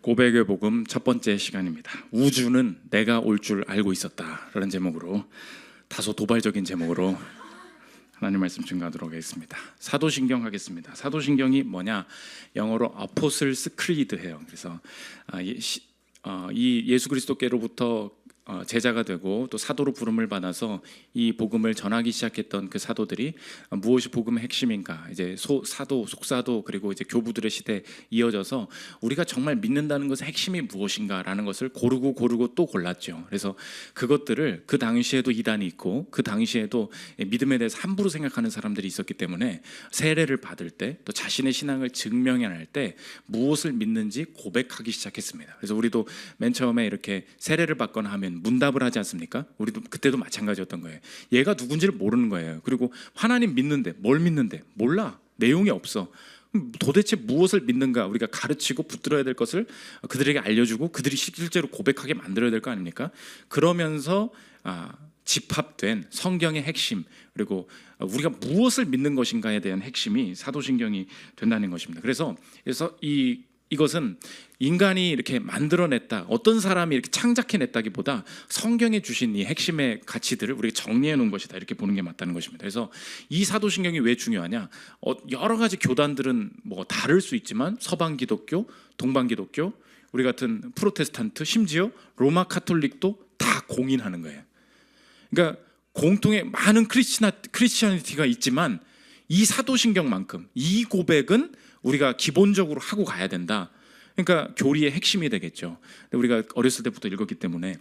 고백의 복음 첫 번째 시간입니다. 우주는 내가 올 줄 알고 있었다 라는 제목으로, 다소 도발적인 제목으로 하나님 말씀 증거하도록 하겠습니다. 사도신경 하겠습니다. 사도신경이 뭐냐? 영어로 Apostles' Creed예요. 그래서 이 예수 그리스도께로부터 제자가 되고 또 사도로 부름을 받아서 이 복음을 전하기 시작했던 그 사도들이 무엇이 복음의 핵심인가, 이제 사도, 속사도, 그리고 이제 교부들의 시대에 이어져서 우리가 정말 믿는다는 것의 핵심이 무엇인가라는 것을 고르고 또 골랐죠. 그래서 그것들을 그 당시에도 이단이 있고 그 당시에도 믿음에 대해서 함부로 생각하는 사람들이 있었기 때문에 세례를 받을 때 또 자신의 신앙을 증명해낼 때 무엇을 믿는지 고백하기 시작했습니다. 그래서 우리도 맨 처음에 이렇게 세례를 받거나 하면 문답을 하지 않습니까? 우리도 그때도 마찬가지였던 거예요. 얘가 누군지를 모르는 거예요. 그리고 하나님 믿는데 뭘 믿는데 몰라. 내용이 없어. 도대체 무엇을 믿는가 우리가 가르치고 붙들어야 될 것을 그들에게 알려주고 그들이 실제로 고백하게 만들어야 될 거 아닙니까? 그러면서 집합된 성경의 핵심, 그리고 우리가 무엇을 믿는 것인가에 대한 핵심이 사도신경이 된다는 것입니다. 그래서 이것은 인간이 이렇게 만들어냈다, 어떤 사람이 이렇게 창작해냈다기보다 성경에 주신 이 핵심의 가치들을 우리가 정리해 놓은 것이다, 이렇게 보는 게 맞다는 것입니다. 그래서 이 사도신경이 왜 중요하냐? 여러 가지 교단들은 뭐 다를 수 있지만 서방 기독교, 동방 기독교, 우리 같은 프로테스탄트, 심지어 로마 카톨릭도 다 공인하는 거예요. 그러니까 공통의 많은 크리스티아니티가 있지만 이 사도신경만큼 이 고백은 우리가 기본적으로 하고 가야 된다. 그러니까 교리의 핵심이 되겠죠. 우리가 어렸을 때부터 읽었기 때문에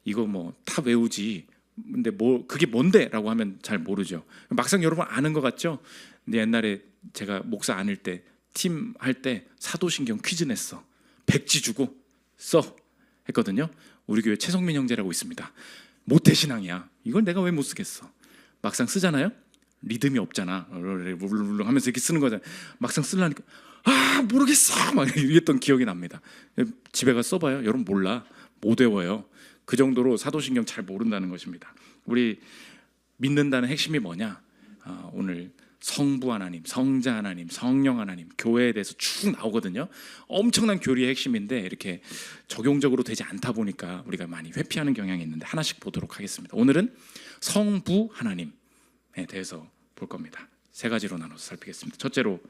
이거 뭐 다 외우지, 근데 뭐 그게 뭔데라고 하면 잘 모르죠. 막상 여러분 아는 것 같죠? 근데 옛날에 제가 목사 아닐 때 팀 할 때 사도신경 퀴즈 냈어. 백지 주고 써 했거든요. 우리 교회 최성민 형제라고 있습니다. 모태신앙이야. 이걸 내가 왜 못 쓰겠어? 막상 쓰잖아요. 리듬이 없잖아. 울릉 하면서 이렇게 쓰는 거잖아. 막상 쓰려니까 모르겠어 막 이랬던 기억이 납니다. 집에 가서 써봐요. 여러분 몰라, 못 외워요. 그 정도로 사도신경 잘 모른다는 것입니다. 우리 믿는다는 핵심이 뭐냐? 오늘 성부 하나님, 성자 하나님, 성령 하나님, 교회에 대해서 쭉 나오거든요. 엄청난 교리의 핵심인데 이렇게 적용적으로 되지 않다 보니까 우리가 많이 회피하는 경향이 있는데 하나씩 보도록 하겠습니다. 오늘은 성부 하나님에 대해서 볼 겁니다. 세 가지로 나눠서 살피겠습니다. 첫째로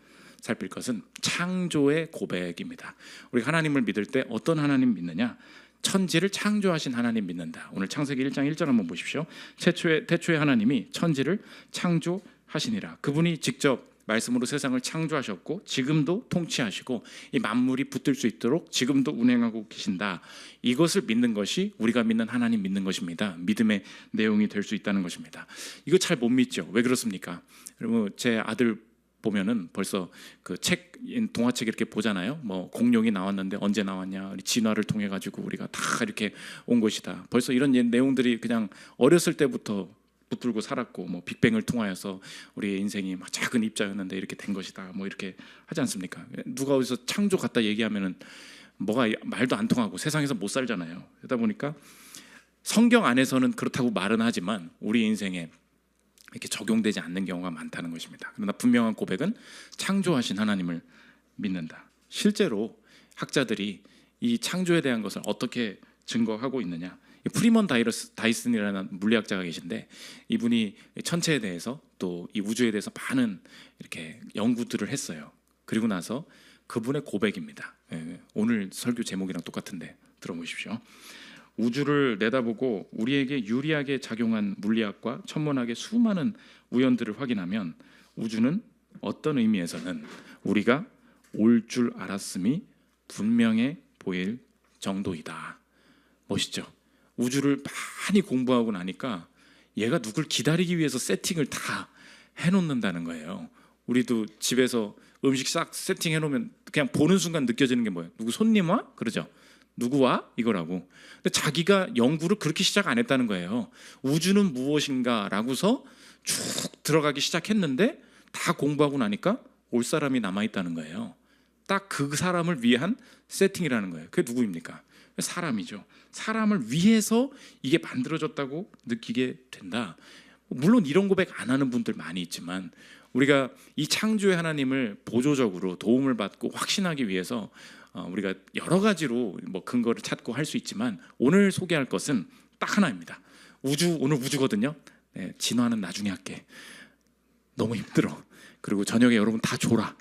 살필 것은 창조의 고백입니다. 우리 하나님을 믿을 때 어떤 하나님 믿느냐? 천지를 창조하신 하나님 믿는다. 오늘 창세기 1장 1절 한번 보십시오. 태초에 하나님이 천지를 창조하시니라. 그분이 직접 말씀으로 세상을 창조하셨고 지금도 통치하시고 이 만물이 붙들 수 있도록 지금도 운행하고 계신다. 이것을 믿는 것이 우리가 믿는 하나님 믿는 것입니다. 믿음의 내용이 될 수 있다는 것입니다. 이거 잘 못 믿죠. 왜 그렇습니까? 그리고 제 아들 보면은 벌써 그 책, 동화책 이렇게 보잖아요. 뭐 공룡이 나왔는데 언제 나왔냐? 우리 진화를 통해 가지고 우리가 다 이렇게 온 것이다. 벌써 이런 내용들이 그냥 어렸을 때부터 붙들고 살았고, 뭐 빅뱅을 통하여서 우리의 인생이 막 작은 입자였는데 이렇게 된 것이다. 뭐 이렇게 하지 않습니까? 누가 어디서 창조 같다 얘기하면은 뭐가 말도 안 통하고 세상에서 못 살잖아요. 그러다 보니까 성경 안에서는 그렇다고 말은 하지만 우리 인생에 이렇게 적용되지 않는 경우가 많다는 것입니다. 그러나 분명한 고백은 창조하신 하나님을 믿는다. 실제로 학자들이 이 창조에 대한 것을 어떻게 증거하고 있느냐? 프리먼 다이슨이라는 물리학자가 계신데 이분이 천체에 대해서 또 이 우주에 대해서 많은 이렇게 연구들을 했어요. 그리고 나서 그분의 고백입니다. 오늘 설교 제목이랑 똑같은데 들어보십시오. 우주를 내다보고 우리에게 유리하게 작용한 물리학과 천문학의 수많은 우연들을 확인하면 우주는 어떤 의미에서는 우리가 올 줄 알았음이 분명해 보일 정도이다. 멋있죠? 우주를 많이 공부하고 나니까 얘가 누굴 기다리기 위해서 세팅을 다 해놓는다는 거예요. 우리도 집에서 음식 싹 세팅해놓으면 그냥 보는 순간 느껴지는 게 뭐예요? 누구 손님 와? 그러죠? 누구 와? 이거라고. 근데 자기가 연구를 그렇게 시작 안 했다는 거예요. 우주는 무엇인가 라고서 쭉 들어가기 시작했는데 다 공부하고 나니까 올 사람이 남아있다는 거예요. 딱 그 사람을 위한 세팅이라는 거예요. 그게 누구입니까? 사람이죠. 사람을 위해서 이게 만들어졌다고 느끼게 된다. 물론 이런 고백 안 하는 분들 많이 있지만 우리가 이 창조의 하나님을 보조적으로 도움을 받고 확신하기 위해서 우리가 여러 가지로 뭐 근거를 찾고 할 수 있지만 오늘 소개할 것은 딱 하나입니다. 오늘 우주거든요. 네, 진화는 나중에 할게. 너무 힘들어. 그리고 저녁에 여러분 다 졸아.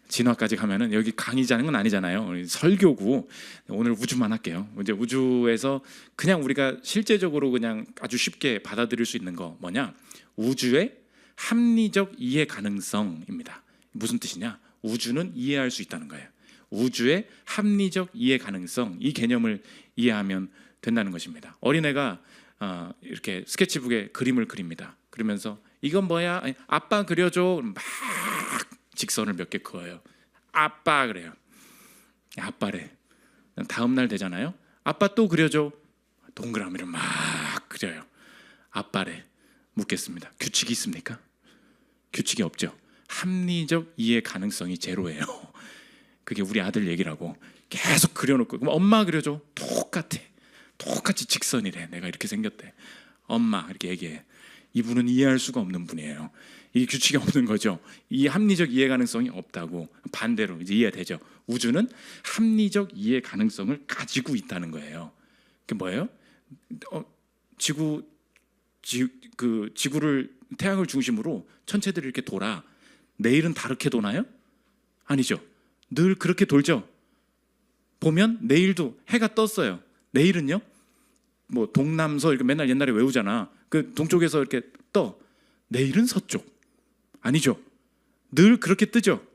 진화까지 가면은 여기 강의자는 건 아니잖아요. 설교고 오늘 우주만 할게요. 이제 우주에서 그냥 우리가 실제적으로 그냥 아주 쉽게 받아들일 수 있는 거 뭐냐? 우주의 합리적 이해 가능성입니다. 무슨 뜻이냐? 우주는 이해할 수 있다는 거예요. 우주의 합리적 이해 가능성, 이 개념을 이해하면 된다는 것입니다. 어린애가 이렇게 스케치북에 그림을 그립니다. 그러면서 이건 뭐야? 아니, 아빠 그려줘. 막 직선을 몇 개 그어요. 아빠 그래요. 아빠래. 다음 날 되잖아요. 아빠 또 그려줘. 동그라미를 막 그려요. 아빠래. 묻겠습니다. 규칙이 있습니까? 규칙이 없죠. 합리적 이해 가능성이 제로예요. 그게 우리 아들 얘기라고 계속 그려놓고 그럼 엄마 그려줘. 똑같아. 똑같이 직선이래. 내가 이렇게 생겼대. 엄마 이렇게 얘기해. 이분은 이해할 수가 없는 분이에요. 이 규칙이 없는 거죠. 이 합리적 이해 가능성이 없다고. 반대로 이제 이해되죠. 우주는 합리적 이해 가능성을 가지고 있다는 거예요. 그게 뭐예요? 지구를 태양을 중심으로 천체들이 이렇게 돌아. 내일은 다르게 도나요? 아니죠. 늘 그렇게 돌죠. 보면 내일도 해가 떴어요. 내일은요? 뭐 동남서 이렇게 맨날 옛날에 외우잖아. 그 동쪽에서 이렇게 떠. 내일은 서쪽. 아니죠. 늘 그렇게 뜨죠.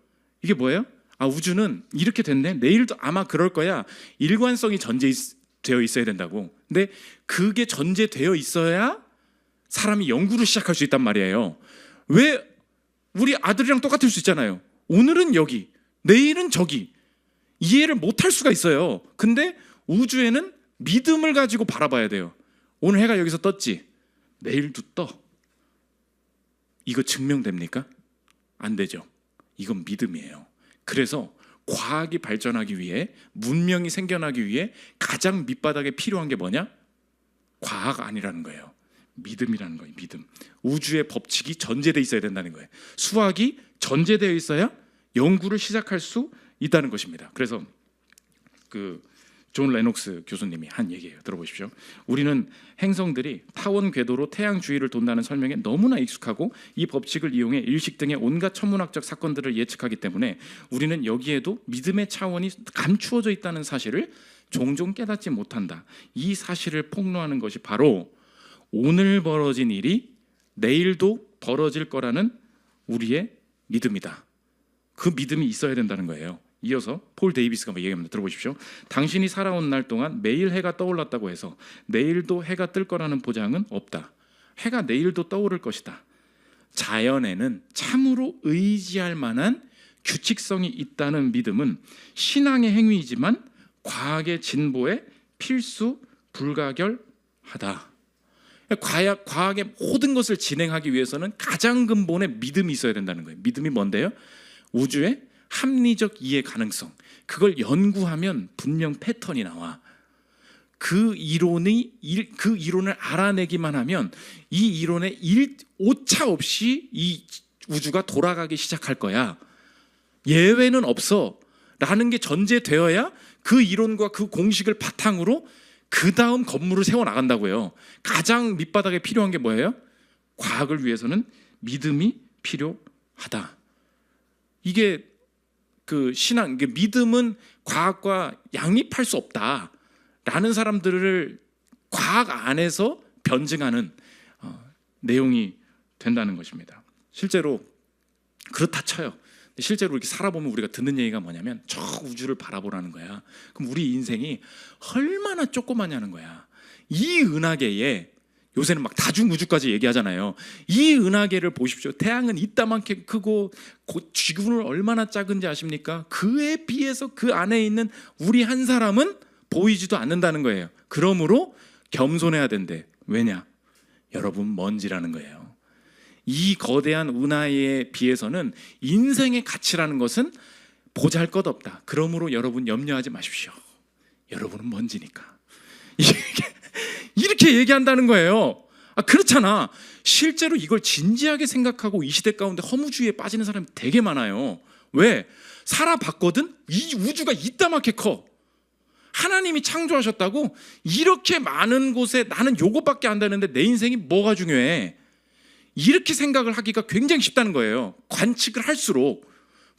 이게 뭐예요? 우주는 이렇게 됐네. 내일도 아마 그럴 거야. 일관성이 전제되어 있어야 된다고. 근데 그게 전제되어 있어야 사람이 연구를 시작할 수 있단 말이에요. 왜 우리 아들이랑 똑같을 수 있잖아요. 오늘은 여기, 내일은 저기. 이해를 못할 수가 있어요. 근데 우주에는 믿음을 가지고 바라봐야 돼요. 오늘 해가 여기서 떴지. 내일도 떠. 이거 증명됩니까? 안 되죠. 이건 믿음이에요. 그래서 과학이 발전하기 위해, 문명이 생겨나기 위해 가장 밑바닥에 필요한 게 뭐냐? 과학 아니라는 거예요. 믿음이라는 거예요. 믿음. 우주의 법칙이 전제되어 있어야 된다는 거예요. 수학이 전제되어 있어야 연구를 시작할 수 있다는 것입니다. 그래서 존 레녹스 교수님이 한 얘기예요. 들어보십시오. 우리는 행성들이 타원 궤도로 태양 주위를 돈다는 설명에 너무나 익숙하고 이 법칙을 이용해 일식 등의 온갖 천문학적 사건들을 예측하기 때문에 우리는 여기에도 믿음의 차원이 감추어져 있다는 사실을 종종 깨닫지 못한다. 이 사실을 폭로하는 것이 바로 오늘 벌어진 일이 내일도 벌어질 거라는 우리의 믿음이다. 그 믿음이 있어야 된다는 거예요. 이어서 폴 데이비스가 뭐 얘기합니다. 들어보십시오. 당신이 살아온 날 동안 매일 해가 떠올랐다고 해서 내일도 해가 뜰 거라는 보장은 없다. 해가 내일도 떠오를 것이다. 자연에는 참으로 의지할 만한 규칙성이 있다는 믿음은 신앙의 행위이지만 과학의 진보에 필수 불가결하다. 과학의 모든 것을 진행하기 위해서는 가장 근본에 믿음이 있어야 된다는 거예요. 믿음이 뭔데요? 우주의 합리적 이해 가능성. 그걸 연구하면 분명 패턴이 나와. 그 이론을 알아내기만 하면 이 이론에 오차 없이 이 우주가 돌아가기 시작할 거야. 예외는 없어 라는 게 전제되어야 그 이론과 그 공식을 바탕으로 그 다음 건물을 세워나간다고요. 가장 밑바닥에 필요한 게 뭐예요? 과학을 위해서는 믿음이 필요하다. 이게 신앙, 믿음은 과학과 양립할 수 없다라는 사람들을 과학 안에서 변증하는 내용이 된다는 것입니다. 실제로 그렇다 쳐요. 실제로 이렇게 살아보면 우리가 듣는 얘기가 뭐냐면 저 우주를 바라보라는 거야. 그럼 우리 인생이 얼마나 조그마냐는 거야. 이 은하계에 요새는 막 다중우주까지 얘기하잖아요. 이 은하계를 보십시오. 태양은 이따만큼 크고 지구는 얼마나 작은지 아십니까? 그에 비해서 그 안에 있는 우리 한 사람은 보이지도 않는다는 거예요. 그러므로 겸손해야 된대. 왜냐? 여러분 먼지라는 거예요. 이 거대한 은하에 비해서는 인생의 가치라는 것은 보잘것없다. 그러므로 여러분 염려하지 마십시오. 여러분은 먼지니까. 이렇게 얘기한다는 거예요. 그렇잖아. 실제로 이걸 진지하게 생각하고 이 시대 가운데 허무주의에 빠지는 사람이 되게 많아요. 왜? 살아봤거든. 이 우주가 이따만하게 커. 하나님이 창조하셨다고 이렇게 많은 곳에 나는 요것밖에 안 되는데 내 인생이 뭐가 중요해? 이렇게 생각을 하기가 굉장히 쉽다는 거예요. 관측을 할수록.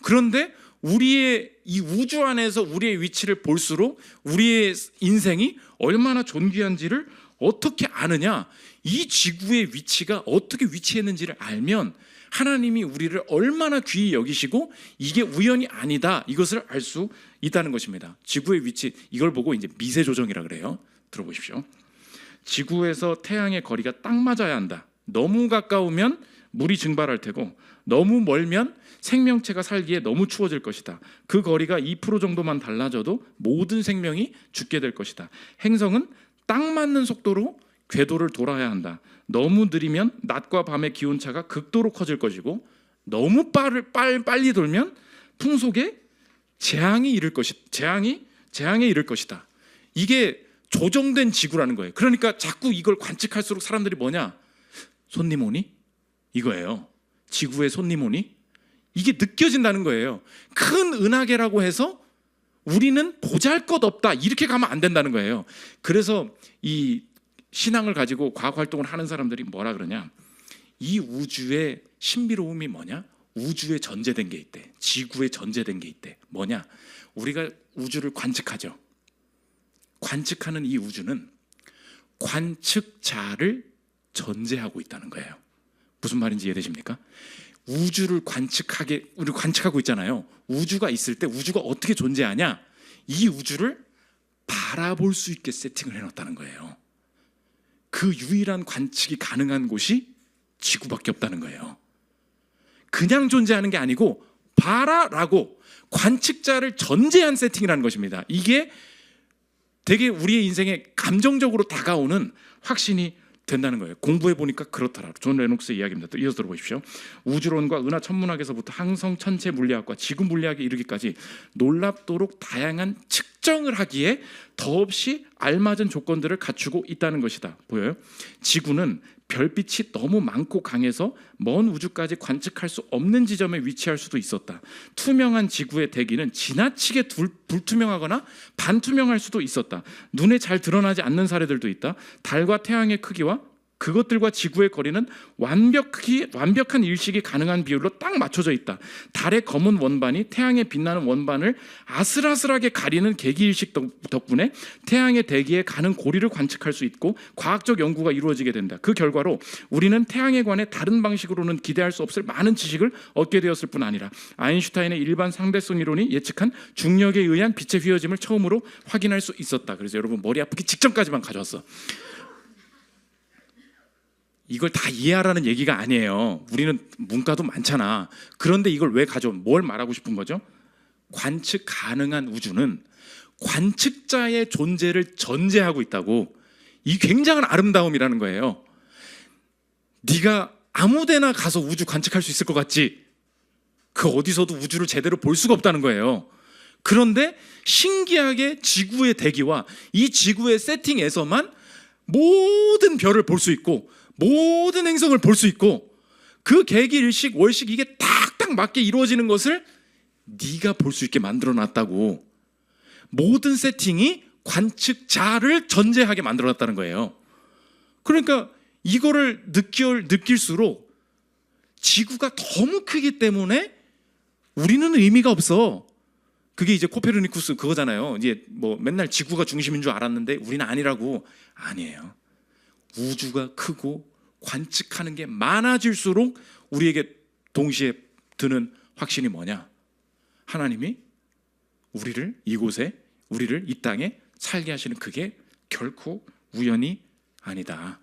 그런데 우리의 이 우주 안에서 우리의 위치를 볼수록 우리의 인생이 얼마나 존귀한지를 어떻게 아느냐? 이 지구의 위치가 어떻게 위치했는지를 알면 하나님이 우리를 얼마나 귀히 여기시고 이게 우연이 아니다, 이것을 알 수 있다는 것입니다. 지구의 위치, 이걸 보고 이제 미세 조정이라 그래요. 들어보십시오. 지구에서 태양의 거리가 딱 맞아야 한다. 너무 가까우면 물이 증발할 테고 너무 멀면 생명체가 살기에 너무 추워질 것이다. 그 거리가 2% 정도만 달라져도 모든 생명이 죽게 될 것이다. 행성은 딱 맞는 속도로 궤도를 돌아야 한다. 너무 느리면 낮과 밤의 기온차가 극도로 커질 것이고 너무 빨리 돌면 풍속에 재앙에 이를 것이다. 이게 조정된 지구라는 거예요. 그러니까 자꾸 이걸 관측할수록 사람들이 뭐냐? 손님 오니? 이거예요. 지구에 손님 오니? 이게 느껴진다는 거예요. 큰 은하계라고 해서 우리는 보잘것없다, 이렇게 가면 안 된다는 거예요. 그래서 이 신앙을 가지고 과학 활동을 하는 사람들이 뭐라 그러냐? 이 우주의 신비로움이 뭐냐? 우주에 전제된 게 있대. 지구에 전제된 게 있대. 뭐냐? 우리가 우주를 관측하죠. 관측하는 이 우주는 관측자를 전제하고 있다는 거예요. 무슨 말인지 이해되십니까? 우주를 우리 관측하고 있잖아요. 우주가 있을 때 우주가 어떻게 존재하냐? 이 우주를 바라볼 수 있게 세팅을 해놨다는 거예요. 그 유일한 관측이 가능한 곳이 지구밖에 없다는 거예요. 그냥 존재하는 게 아니고 봐라라고 관측자를 전제한 세팅이라는 것입니다. 이게 되게 우리의 인생에 감정적으로 다가오는 확신이 된다는 거예요. 공부해 보니까 그렇더라. 존 레녹스의 이야기입니다. 이어서 들어보십시오. 우주론과 은하 천문학에서부터 항성 천체 물리학과 지구 물리학에 이르기까지 놀랍도록 다양한 측정을 하기에 더없이 알맞은 조건들을 갖추고 있다는 것이다. 보여요? 지구는 별빛이 너무 많고 강해서 먼 우주까지 관측할 수 없는 지점에 위치할 수도 있었다. 투명한 지구의 대기는 지나치게 불투명하거나 반투명할 수도 있었다. 눈에 잘 드러나지 않는 사례들도 있다. 달과 태양의 크기와 그것들과 지구의 거리는 완벽한 일식이 가능한 비율로 딱 맞춰져 있다. 달의 검은 원반이 태양의 빛나는 원반을 아슬아슬하게 가리는 계기일식 덕분에 태양의 대기에 가는 고리를 관측할 수 있고 과학적 연구가 이루어지게 된다. 그 결과로 우리는 태양에 관해 다른 방식으로는 기대할 수 없을 많은 지식을 얻게 되었을 뿐 아니라 아인슈타인의 일반 상대성 이론이 예측한 중력에 의한 빛의 휘어짐을 처음으로 확인할 수 있었다. 그래서 여러분 머리 아프기 직전까지만 가져왔어. 이걸 다 이해하라는 얘기가 아니에요. 우리는 문과도 많잖아. 그런데 이걸 왜 뭘 말하고 싶은 거죠? 관측 가능한 우주는 관측자의 존재를 전제하고 있다고. 이 굉장한 아름다움이라는 거예요. 네가 아무데나 가서 우주 관측할 수 있을 것 같지? 그 어디서도 우주를 제대로 볼 수가 없다는 거예요. 그런데 신기하게 지구의 대기와 이 지구의 세팅에서만 모든 별을 볼 수 있고 모든 행성을 볼 수 있고 그 계기, 일식, 월식 이게 딱딱 맞게 이루어지는 것을 네가 볼 수 있게 만들어 놨다고. 모든 세팅이 관측자를 전제하게 만들어 놨다는 거예요. 그러니까 이거를 느낄수록 지구가 너무 크기 때문에 우리는 의미가 없어. 그게 이제 코페르니쿠스 그거잖아요. 이제 뭐 맨날 지구가 중심인 줄 알았는데 우리는 아니라고. 아니에요. 우주가 크고 관측하는 게 많아질수록 우리에게 동시에 드는 확신이 뭐냐? 하나님이 우리를 이 땅에 살게 하시는 그게 결코 우연이 아니다.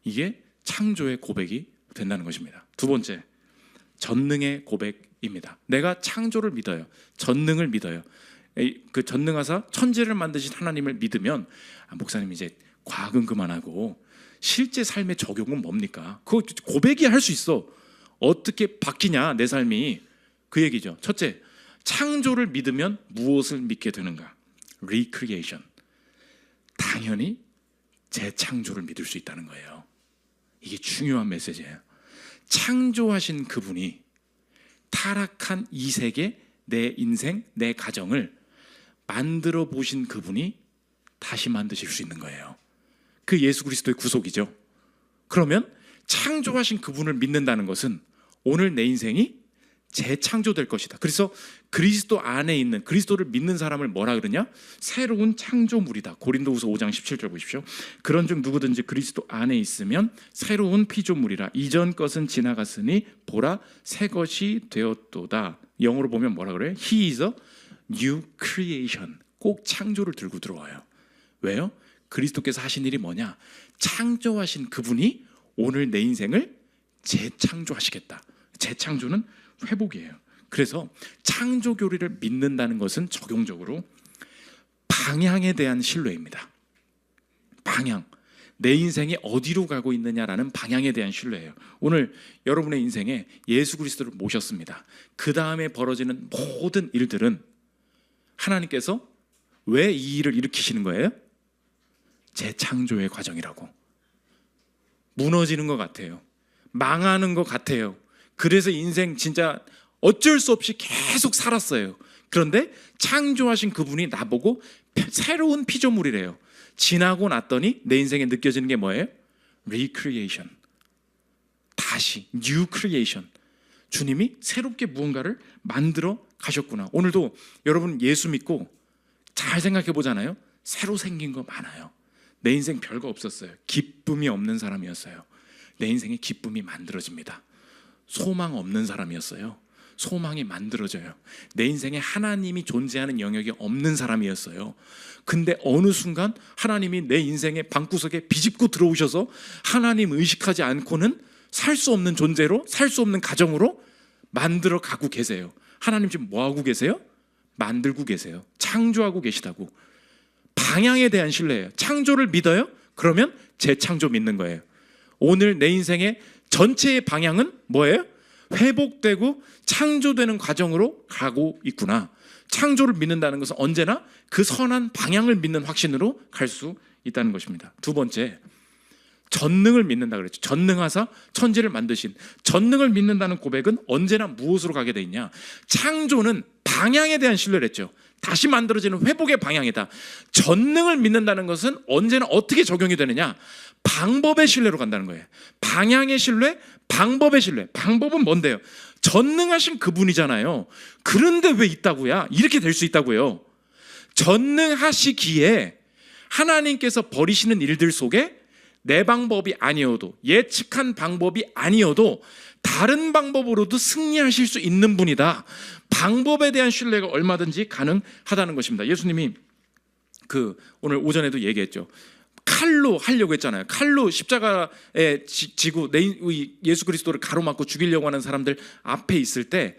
이게 창조의 고백이 된다는 것입니다. 두 번째, 전능의 고백입니다. 내가 창조를 믿어요. 전능을 믿어요. 그 전능하사 천지를 만드신 하나님을 믿으면 목사님 이제 과학은 그만하고 실제 삶의 적용은 뭡니까? 그거 고백이 할 수 있어. 어떻게 바뀌냐 내 삶이. 그 얘기죠. 첫째, 창조를 믿으면 무엇을 믿게 되는가? Recreation. 당연히 재창조를 믿을 수 있다는 거예요. 이게 중요한 메시지예요. 창조하신 그분이 타락한 이 세계 내 인생, 내 가정을 만들어 보신 그분이 다시 만드실 수 있는 거예요. 그 예수 그리스도의 구속이죠. 그러면 창조하신 그분을 믿는다는 것은 오늘 내 인생이 재창조될 것이다. 그래서 그리스도 안에 있는, 그리스도를 믿는 사람을 뭐라 그러냐? 새로운 창조물이다. 고린도후서 5장 17절 보십시오. 그런즉 누구든지 그리스도 안에 있으면 새로운 피조물이라. 이전 것은 지나갔으니 보라 새 것이 되었도다. 영어로 보면 뭐라 그래요? He is a new creation. 꼭 창조를 들고 들어와요. 왜요? 그리스도께서 하신 일이 뭐냐? 창조하신 그분이 오늘 내 인생을 재창조하시겠다. 재창조는 회복이에요. 그래서 창조 교리를 믿는다는 것은 적용적으로 방향에 대한 신뢰입니다. 방향, 내 인생이 어디로 가고 있느냐라는 방향에 대한 신뢰예요. 오늘 여러분의 인생에 예수 그리스도를 모셨습니다. 그 다음에 벌어지는 모든 일들은 하나님께서 왜 이 일을 일으키시는 거예요? 재창조의 과정이라고. 무너지는 것 같아요. 망하는 것 같아요. 그래서 인생 진짜 어쩔 수 없이 계속 살았어요. 그런데 창조하신 그분이 나보고 새로운 피조물이래요. 지나고 났더니 내 인생에 느껴지는 게 뭐예요? Recreation. 다시 New Creation. 주님이 새롭게 무언가를 만들어 가셨구나. 오늘도 여러분 예수 믿고 잘 생각해 보잖아요. 새로 생긴 거 많아요. 내 인생 별거 없었어요. 기쁨이 없는 사람이었어요. 내 인생에 기쁨이 만들어집니다. 소망 없는 사람이었어요. 소망이 만들어져요. 내 인생에 하나님이 존재하는 영역이 없는 사람이었어요. 근데 어느 순간 하나님이 내 인생의 방구석에 비집고 들어오셔서 하나님 의식하지 않고는 살 수 없는 존재로, 살 수 없는 가정으로 만들어 가고 계세요. 하나님 지금 뭐 하고 계세요? 만들고 계세요. 창조하고 계시다고. 방향에 대한 신뢰예요. 창조를 믿어요? 그러면 재창조 믿는 거예요. 오늘 내 인생의 전체의 방향은 뭐예요? 회복되고 창조되는 과정으로 가고 있구나. 창조를 믿는다는 것은 언제나 그 선한 방향을 믿는 확신으로 갈 수 있다는 것입니다. 두 번째, 전능을 믿는다 그랬죠. 전능하사 천지를 만드신. 전능을 믿는다는 고백은 언제나 무엇으로 가게 돼 있냐? 창조는 방향에 대한 신뢰를 했죠. 다시 만들어지는 회복의 방향이다. 전능을 믿는다는 것은 언제나 어떻게 적용이 되느냐? 방법의 신뢰로 간다는 거예요. 방향의 신뢰, 방법의 신뢰. 방법은 뭔데요? 전능하신 그분이잖아요. 그런데 왜 있다고야? 이렇게 될 수 있다고요. 전능하시기에 하나님께서 버리시는 일들 속에 내 방법이 아니어도, 예측한 방법이 아니어도 다른 방법으로도 승리하실 수 있는 분이다. 방법에 대한 신뢰가 얼마든지 가능하다는 것입니다. 예수님이 오늘 오전에도 얘기했죠. 칼로 하려고 했잖아요. 칼로 십자가에 지고 예수 그리스도를 가로막고 죽이려고 하는 사람들 앞에 있을 때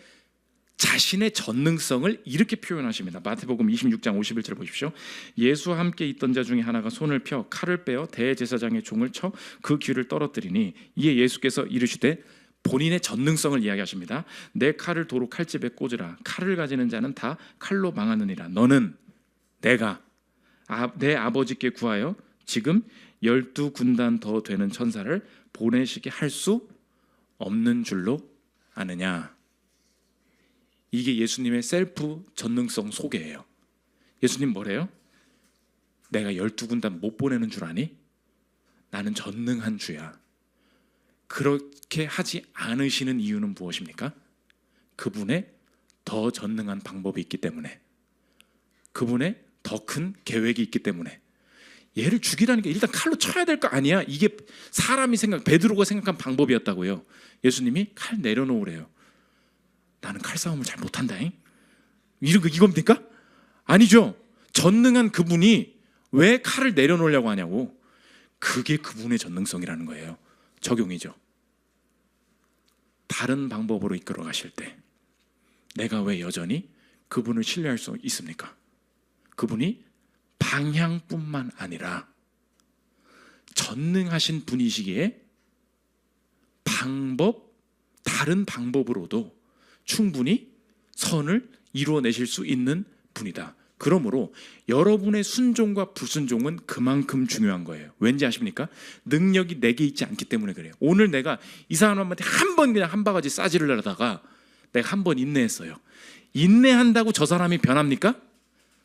자신의 전능성을 이렇게 표현하십니다. 마태복음 26장 51절 보십시오. 예수와 함께 있던 자 중에 하나가 손을 펴 칼을 빼어 대제사장의 종을 쳐 그 귀를 떨어뜨리니 이에 예수께서 이르시되, 본인의 전능성을 이야기하십니다. 내 칼을 도로 칼집에 꽂으라. 칼을 가지는 자는 다 칼로 망하느니라. 너는 내가 내 아버지께 구하여 지금 12군단 더 되는 천사를 보내시게 할 수 없는 줄로 아느냐. 이게 예수님의 셀프 전능성 소개예요. 예수님 뭐래요? 내가 12군단 못 보내는 줄 아니? 나는 전능한 주야. 그렇게 하지 않으시는 이유는 무엇입니까? 그분의 더 전능한 방법이 있기 때문에, 그분의 더 큰 계획이 있기 때문에. 얘를 죽이라는 게 일단 칼로 쳐야 될 거 아니야? 이게 사람이 베드로가 생각한 방법이었다고요. 예수님이 칼 내려놓으래요. 나는 칼싸움을 잘 못한다잉? 이겁니까? 아니죠. 전능한 그분이 왜 칼을 내려놓으려고 하냐고. 그게 그분의 전능성이라는 거예요. 적용이죠. 다른 방법으로 이끌어 가실 때 내가 왜 여전히 그분을 신뢰할 수 있습니까? 그분이 방향뿐만 아니라 전능하신 분이시기에 다른 방법으로도 충분히 선을 이루어내실 수 있는 분이다. 그러므로 여러분의 순종과 불순종은 그만큼 중요한 거예요. 왠지 아십니까? 능력이 내게 있지 않기 때문에 그래요. 오늘 내가 이 사람한테 한 번 그냥 한 바가지 싸지를 하다가 내가 한 번 인내했어요. 인내한다고 저 사람이 변합니까?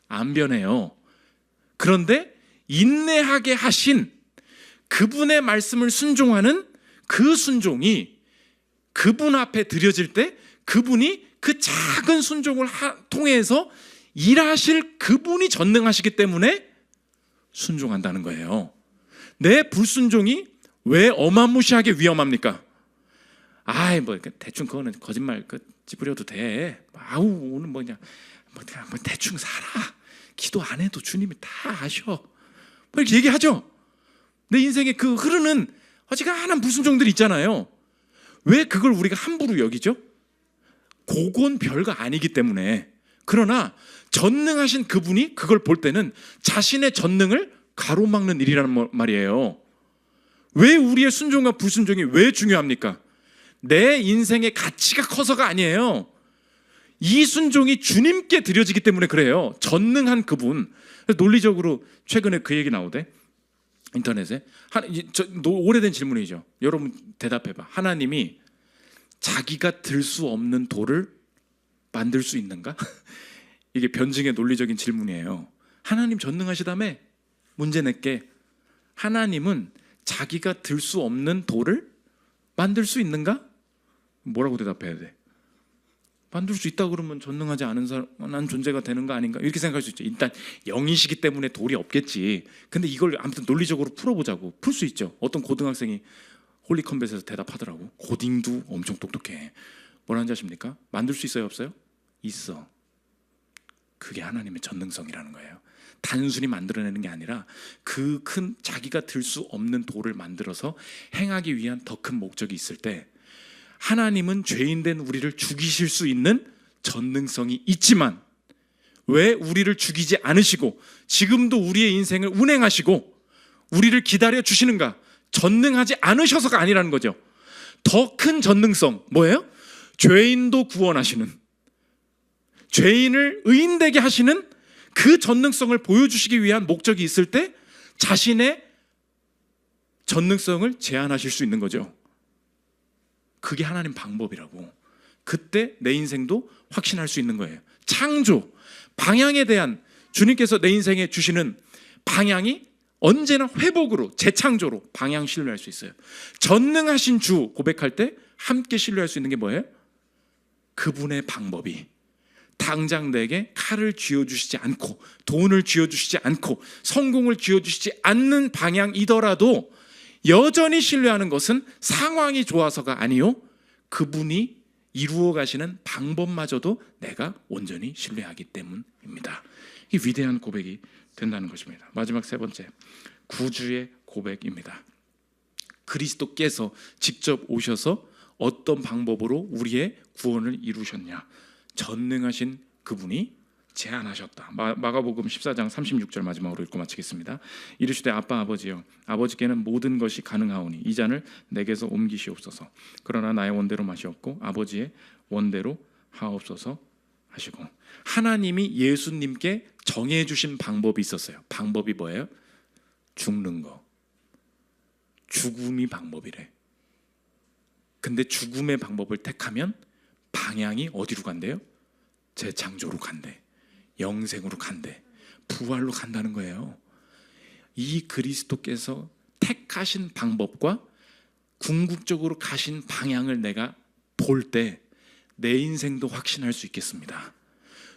안 변해요. 그런데 인내하게 하신 그분의 말씀을 순종하는 그 순종이 그분 앞에 드려질 때 그분이 그 작은 순종을 통해서 일하실 그분이 전능하시기 때문에 순종한다는 거예요. 내 불순종이 왜 어마무시하게 위험합니까? 아이 뭐 대충 그거는 거짓말 찌푸려도 돼. 아우 오늘 뭐냐 뭐 대충 살아. 기도 안 해도 주님이 다 아셔. 뭐 이렇게 얘기하죠. 내 인생에 그 흐르는 어지간한 불순종들이 있잖아요. 왜 그걸 우리가 함부로 여기죠? 그건 별거 아니기 때문에. 그러나 전능하신 그분이 그걸 볼 때는 자신의 전능을 가로막는 일이라는 말이에요. 왜 우리의 순종과 불순종이 왜 중요합니까? 내 인생의 가치가 커서가 아니에요. 이 순종이 주님께 드려지기 때문에 그래요. 전능한 그분. 논리적으로 최근에 그 얘기 나오대. 인터넷에 오래된 질문이죠. 여러분 대답해봐. 하나님이 자기가 들 수 없는 돌을 만들 수 있는가? 이게 변증의 논리적인 질문이에요. 하나님 전능하시다며? 문제 낼게. 하나님은 자기가 들 수 없는 돌을 만들 수 있는가? 뭐라고 대답해야 돼? 만들 수 있다 그러면 전능하지 않은 존재가 되는 거 아닌가? 이렇게 생각할 수 있죠. 일단 영이시기 때문에 돌이 없겠지. 근데 이걸 아무튼 논리적으로 풀어보자고. 풀 수 있죠. 어떤 고등학생이 홀리컴뱃에서 대답하더라고. 고딩도 엄청 똑똑해. 뭐라는지 아십니까? 만들 수 있어요, 없어요? 있어. 그게 하나님의 전능성이라는 거예요. 단순히 만들어내는 게 아니라 그 큰 자기가 들 수 없는 돌을 만들어서 행하기 위한 더 큰 목적이 있을 때 하나님은 죄인된 우리를 죽이실 수 있는 전능성이 있지만 왜 우리를 죽이지 않으시고 지금도 우리의 인생을 운행하시고 우리를 기다려 주시는가? 전능하지 않으셔서가 아니라는 거죠. 더 큰 전능성 뭐예요? 죄인도 구원하시는, 죄인을 의인되게 하시는 그 전능성을 보여주시기 위한 목적이 있을 때 자신의 전능성을 제한하실 수 있는 거죠. 그게 하나님 방법이라고. 그때 내 인생도 확신할 수 있는 거예요. 창조, 방향에 대한 주님께서 내 인생에 주시는 방향이 언제나 회복으로, 재창조로 방향 신뢰할 수 있어요. 전능하신 주 고백할 때 함께 신뢰할 수 있는 게 뭐예요? 그분의 방법이 당장 내게 칼을 쥐어주시지 않고 돈을 쥐어주시지 않고 성공을 쥐어주시지 않는 방향이더라도 여전히 신뢰하는 것은 상황이 좋아서가 아니요, 그분이 이루어 가시는 방법마저도 내가 온전히 신뢰하기 때문입니다. 이 위대한 고백이 된다는 것입니다. 마지막 세 번째, 구주의 고백입니다. 그리스도께서 직접 오셔서 어떤 방법으로 우리의 구원을 이루셨냐? 전능하신 그분이 제안하셨다. 마가복음 14장 36절 마지막으로 읽고 마치겠습니다. 이르시되 아빠 아버지여, 아버지께는 모든 것이 가능하오니 이 잔을 내게서 옮기시옵소서. 그러나 나의 원대로 마시옵고 아버지의 원대로 하옵소서 하시고, 하나님이 예수님께 정해주신 방법이 있었어요. 방법이 뭐예요? 죽는 거. 죽음이 방법이래. 근데 죽음의 방법을 택하면 방향이 어디로 간대요? 재창조로 간대. 영생으로 간대. 부활로 간다는 거예요. 이 그리스도께서 택하신 방법과 궁극적으로 가신 방향을 내가 볼 때 내 인생도 확신할 수 있겠습니다.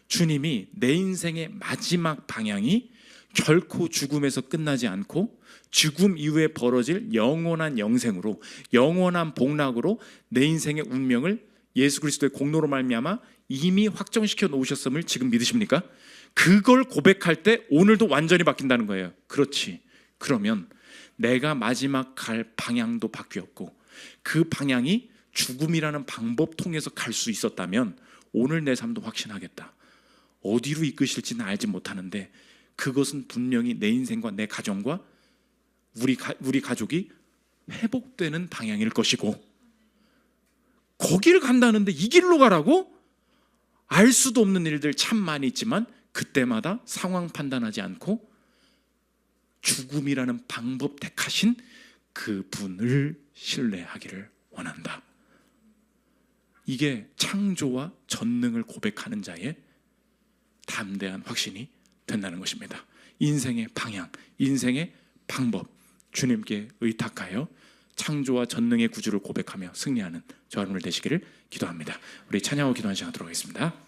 주님이 내 인생의 마지막 방향이 결코 죽음에서 끝나지 않고 죽음 이후에 벌어질 영원한 영생으로, 영원한 복락으로 내 인생의 운명을 예수 그리스도의 공로로 말미암아 이미 확정시켜 놓으셨음을 지금 믿으십니까? 그걸 고백할 때 오늘도 완전히 바뀐다는 거예요. 그렇지. 그러면 내가 마지막 갈 방향도 바뀌었고 그 방향이 죽음이라는 방법 통해서 갈 수 있었다면 오늘 내 삶도 확신하겠다. 어디로 이끄실지는 알지 못하는데 그것은 분명히 내 인생과 내 가정과 우리 가족이 회복되는 방향일 것이고, 거기를 간다는데 이 길로 가라고? 알 수도 없는 일들 참 많이 있지만 그때마다 상황 판단하지 않고 죽음이라는 방법 택하신 그분을 신뢰하기를 원한다. 이게 창조와 전능을 고백하는 자의 담대한 확신이 된다는 것입니다. 인생의 방향, 인생의 방법, 주님께 의탁하여 창조와 전능의 구주를 고백하며 승리하는 저 여러분들 되시기를 기도합니다. 우리 찬양하고 기도하는 시간 하도록 하겠습니다.